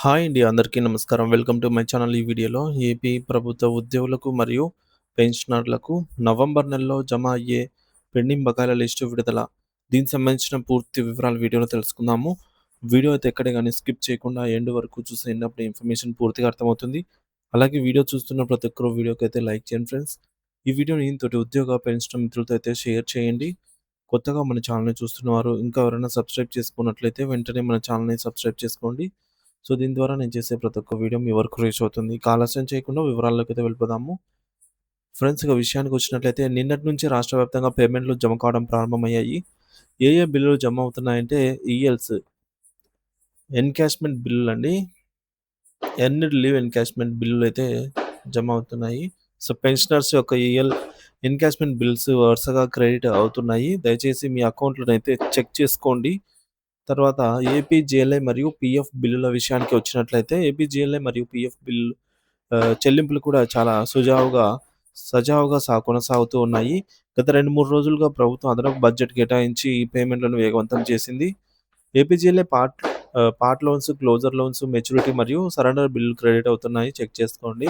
Hi అండి. అందరికీ నమస్కారం. Welcome to my channel. ఈ వీడియోలో ఏపీ ప్రభుత్వ ఉద్యోగులకు మరియు పెన్షనర్లకు నవంబర్ నెలలో జమ అయ్యే పెండింగ్ బకాయిల లిస్టు విడుదల. దీనికి సంబంధించిన పూర్తి వివరాలు వీడియోలో తెలుసుకుందాము. వీడియో అయితే ఎక్కడ గాని స్కిప్ చేయకుండా ఎండ్ వరకు చూసినప్పుడు ఇన్ఫర్మేషన్ పూర్తిగా అర్థమవుతుంది. అలాగే వీడియో చూస్తున్న ప్రతి ఒక్కరు వీడియోకైతే లైక్ చేయండి ఫ్రెండ్స్. ఈ వీడియోని తోటి ఉద్యోగ పెన్షన్ మిత్రులతో అయితే షేర్ చేయండి. కొత్తగా మన ఛానల్‌ని చూస్తున్నవారు ఇంకా ఎవరైనా సబ్స్క్రైబ్ చేసుకున్నట్లయితే వెంటనే మన ఛానల్‌ని సబ్స్క్రైబ్ చేసుకోండి. సో, దీని ద్వారా నేను చేసే ప్రతి ఒక్క వీడియో మీ వరకు రీచ్ అవుతుంది. ఇక ఆలస్యం చేయకుండా వివరాల్లోకైతే వెళ్ళిపోదాము. ఫ్రెండ్స్, ఇక విషయానికొచ్చినట్లయితే నిన్నటి నుంచి రాష్ట్ర వ్యాప్తంగా పేమెంట్‌లు జమ కావడం ప్రారంభమయ్యాయి. ఏ ఏ బిల్లులు జమ అవుతున్నాయంటే ఈఎల్స్ ఎన్‌కాష్‌మెంట్ బిల్లులండి. ఎర్న్డ్ లీవ్ ఎన్‌కాష్‌మెంట్ బిల్లులైతే జమ అవుతున్నాయి. సో, పెన్షనర్స్ యొక్క ఎన్‌కాష్‌మెంట్ బిల్స్ వరుసగా క్రెడిట్ అవుతున్నాయి. దయచేసి మీ అకౌంట్‌లనైతే చెక్ చేసుకోండి. తర్వాత ఏపీజీఎల్ఐ మరియు పీఎఫ్ బిల్లుల విషయానికి వచ్చినట్లయితే ఏపీజీఎల్ఐ మరియు పీఎఫ్ బిల్లు చెల్లింపులు కూడా చాలా సజావుగా కొనసాగుతూ ఉన్నాయి. గత 2, 3 రోజులుగా ప్రభుత్వం అదనపు బడ్జెట్ కేటాయించి ఈ పేమెంట్‌లను వేగవంతం చేసింది. APGLI part loans, closure loans, maturity మరియు సరెండర్ బిల్లులు క్రెడిట్ అవుతున్నాయి. చెక్ చేసుకోండి.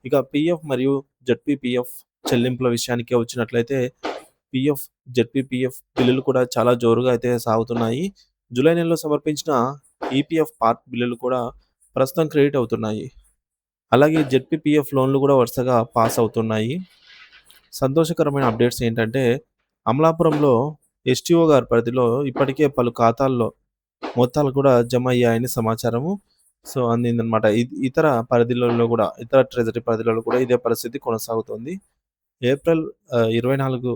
ఇక పీఎఫ్ మరియు జెడ్పీపీఎఫ్ చెల్లింపుల విషయానికే వచ్చినట్లయితే పీఎఫ్, జెడ్పీపీఎఫ్ బిల్లులు కూడా చాలా జోరుగా అయితే సాగుతున్నాయి. జూలై నెలలో సమర్పించిన ఈపీఎఫ్ పార్ట్ బిల్లులు కూడా ప్రస్తుతం క్రెడిట్ అవుతున్నాయి. అలాగే జెడ్పీపీఎఫ్ లోన్లు కూడా వరుసగా పాస్ అవుతున్నాయి. సంతోషకరమైన అప్డేట్స్ ఏంటంటే అమలాపురంలో ఎస్టీఓ గారి పరిధిలో ఇప్పటికే పలు ఖాతాల్లో మొత్తాలు కూడా జమ అయ్యాయని సమాచారము. సో, అందిందనమాట. ఇతర పరిధిలలో కూడా ఇతర ట్రెజరీ పరిధిలలో కూడా ఇదే పరిస్థితి కొనసాగుతుంది. ఏప్రిల్ 24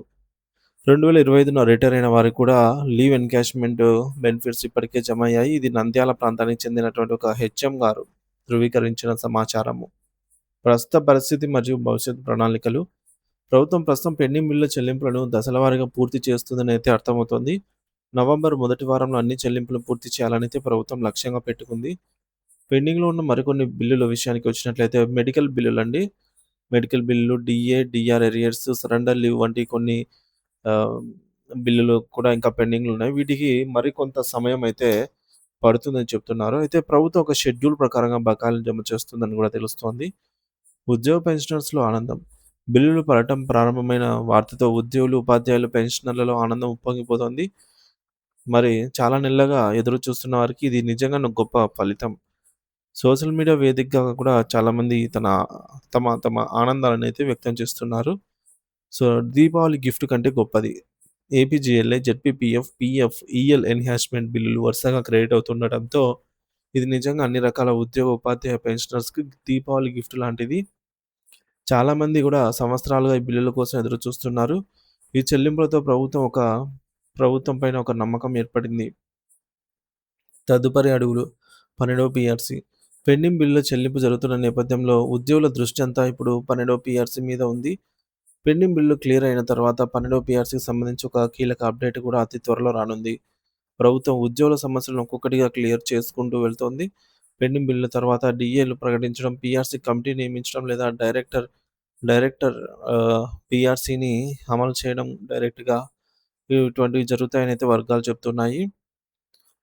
2025న రిటైర్ అయిన వారికి కూడా లీవ్ ఎన్‌కాష్‌మెంట్ బెనిఫిట్స్ ఇప్పటికే జమ అయ్యాయి. ఇది నంద్యాల ప్రాంతానికి చెందినటువంటి ఒక హెచ్ఎం గారు ధృవీకరించిన సమాచారము. ప్రస్తుత పరిస్థితి మరియు భవిష్యత్ ప్రణాళికలు. ప్రభుత్వం ప్రస్తుతం పెండింగ్ బిల్లుల చెల్లింపులను దశలవారీగా పూర్తి చేస్తుందని అయితే అర్థమవుతోంది. నవంబర్ మొదటి వారంలో అన్ని చెల్లింపులు పూర్తి చేయాలని అయితే ప్రభుత్వం లక్ష్యంగా పెట్టుకుంది. పెండింగ్‌లో ఉన్న మరికొన్ని బిల్లుల విషయానికి వచ్చినట్లయితే మెడికల్ బిల్లులండి. మెడికల్ బిల్లులు, DA, DR arrears, surrender leave వంటి కొన్ని ఆహ్, బిల్లులు కూడా ఇంకా పెండింగ్‌లో ఉన్నాయి. వీటికి మరికొంత సమయం అయితే పడుతుందని చెప్తున్నారు. అయితే ప్రభుత్వం ఒక షెడ్యూల్ ప్రకారంగా బకాయిలు జమ చేస్తుందని కూడా తెలుస్తోంది. ఉద్యోగ పెన్షనర్స్‌లో ఆనందం. బిల్లులు పడటం ప్రారంభమైన వార్తతో ఉద్యోగులు, ఉపాధ్యాయులు, పెన్షనర్లలో ఆనందం ఉప్పొంగిపోతోంది. మరి చాలా నెలలుగా ఎదురు చూస్తున్న వారికి ఇది నిజంగానే గొప్ప ఫలితం. సోషల్ మీడియా వేదికగా కూడా చాలామంది తమ తమ ఆనందాలనైతే వ్యక్తం చేస్తున్నారు. సో, దీపావళి గిఫ్ట్ కంటే గొప్పది. APGLI, ZPPF, PF, EL enhancement బిల్లులు వరుసగా క్రెడిట్ అవుతుండటంతో ఇది నిజంగా అన్ని రకాల ఉద్యోగ, ఉపాధ్యాయ పెన్షనర్స్‌కి దీపావళి గిఫ్ట్ లాంటిది. చాలామంది గూడా సంవత్సరాలుగా ఈ బిల్లుల కోసం ఎదురు చూస్తున్నారు. ఈ చెల్లింపులతో ప్రభుత్వం పైన ఒక నమ్మకం ఏర్పడింది. తదుపరి అడుగులు 12వ పీఆర్సీ. పెండింగ్ బిల్లుల చెల్లింపు జరుగుతున్న నేపథ్యంలో ఉద్యోగుల దృష్టి అంతా ఇప్పుడు 12వ పీఆర్సీ మీద ఉంది. పెండింగ్ బిల్లు క్లియర్ అయిన తర్వాత 12వ పీఆర్సీకి సంబంధించి ఒక కీలక అప్డేట్ కూడా అతి త్వరలో రానుంది. ప్రభుత్వం ఉద్యోగుల సమస్యలను ఒక్కొక్కటిగా క్లియర్ చేసుకుంటూ వెళ్తోంది. పెండింగ్ బిల్లుల తర్వాత డీఏలు ప్రకటించడం, పీఆర్సీ కమిటీ నియమించడం లేదా డైరెక్టర్ పీఆర్సీని అమలు చేయడం డైరెక్ట్‌గా ఇటువంటివి జరుగుతాయనైతే వర్గాలు చెప్తున్నాయి.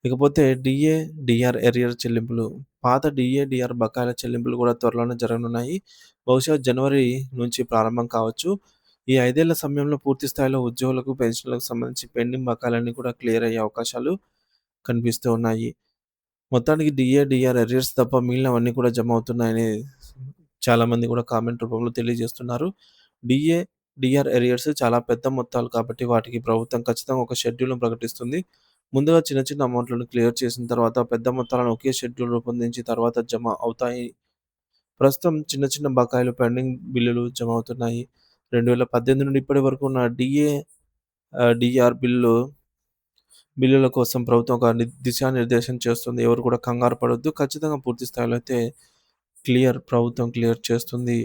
ఇకపోతే డీఏ, డీఆర్ ఎరియర్ చెల్లింపులు. పాత డీఏ, డీఆర్ బకాయిల చెల్లింపులు కూడా త్వరలోనే జరగనున్నాయి. బహుశా జనవరి నుంచి ప్రారంభం కావచ్చు. ఈ 5 ఏళ్ల సమయంలో పూర్తి స్థాయిలో ఉద్యోగులకు, పెన్షన్‌లకు సంబంధించి పెండింగ్ బకాయిలన్నీ కూడా క్లియర్ అయ్యే అవకాశాలు కనిపిస్తూ ఉన్నాయి. మొత్తానికి డీఏ, డీఆర్ ఎరియర్స్ తప్ప మిగిలినవన్నీ కూడా జమ అవుతున్నాయని చాలామంది కూడా కామెంట్ రూపంలో తెలియజేస్తున్నారు. డీఏ, డీఆర్ ఎరియర్స్ చాలా పెద్ద మొత్తాలు కాబట్టి వాటికి ప్రభుత్వం ఖచ్చితంగా ఒక షెడ్యూల్‌ను ప్రకటిస్తుంది. ముందుగా చిన్న చిన్న అమౌంట్‌లను క్లియర్ చేసిన తర్వాత పెద్ద మొత్తాలను ఒకే షెడ్యూల్ రూపొందించి తర్వాత జమ అవుతాయి. ప్రస్తుతం చిన్న చిన్న బకాయిలు, పెండింగ్ బిల్లులు జమ అవుతున్నాయి. 2018 నుండి ఇప్పటి వరకు ఉన్న డీఆర్ బిల్లుల కోసం ప్రభుత్వం ఒక దిశానిర్దేశం చేస్తుంది. ఎవరు కూడా కంగారు పడొద్దు. ఖచ్చితంగా పూర్తి స్థాయిలో అయితే ప్రభుత్వం క్లియర్ చేస్తుంది.